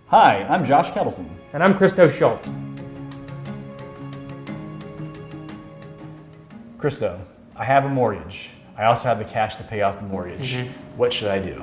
Hi, I'm Josh Kettleson. And I'm Christo Schultz. Christo, I have a mortgage. I also have the cash to pay off the mortgage. What should I do?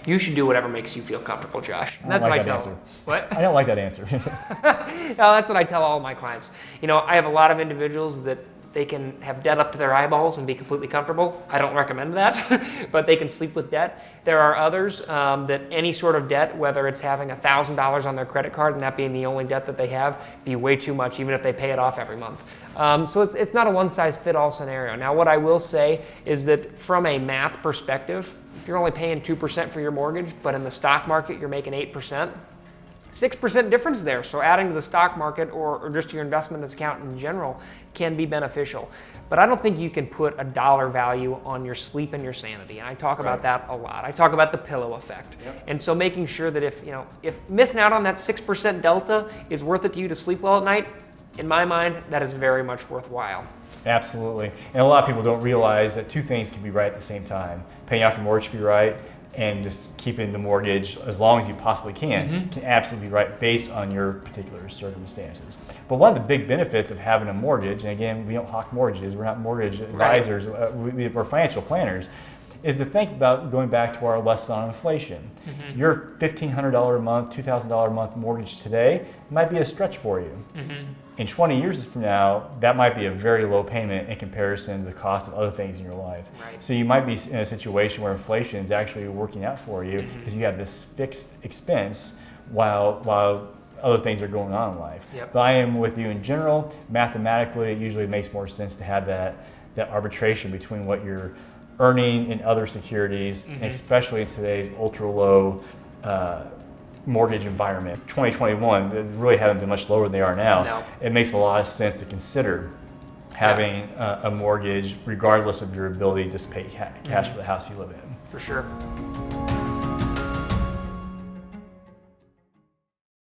You should do whatever makes you feel comfortable, Josh. I don't like that answer. What? I don't like that answer. No, that's what I tell all my clients. You know, I have a lot of individuals that they can have debt up to their eyeballs and be completely comfortable. I don't recommend that, but they can sleep with debt. There are others that any sort of debt, whether it's having $1,000 on their credit card and that being the only debt that they have, be way too much, even if they pay it off every month. So it's not a one-size-fits-all scenario. Now, what I will say is that from a math perspective, if you're only paying 2% for your mortgage, but in the stock market you're making 8%, 6% difference there. So adding to the stock market or just your investment account in general can be beneficial. But I don't think you can put a dollar value on your sleep and your sanity. And I talk about that a lot. I talk about the pillow effect. And so making sure that if missing out on that 6% delta is worth it to you to sleep well at night, in my mind, that is very much worthwhile. Absolutely. And a lot of people don't realize that two things can be right at the same time. Paying off your mortgage can be right, and just keeping the mortgage as long as you possibly can absolutely be right based on your particular circumstances. But one of the big benefits of having a mortgage, and again, we don't hawk mortgages, we're not mortgage advisors, we're financial planners, is to think about going back to our lesson on inflation. Your $1,500 a month, $2,000 a month mortgage today might be a stretch for you. In 20 years from now, that might be a very low payment in comparison to the cost of other things in your life. So you might be in a situation where inflation is actually working out for you because you have this fixed expense while other things are going on in life. But I am with you in general. Mathematically, it usually makes more sense to have that arbitration between what you're earning in other securities, and especially in today's ultra low mortgage environment. 2021, they really haven't been much lower than they are now. No. It makes a lot of sense to consider having a mortgage regardless of your ability to just pay cash for the house you live in. For sure.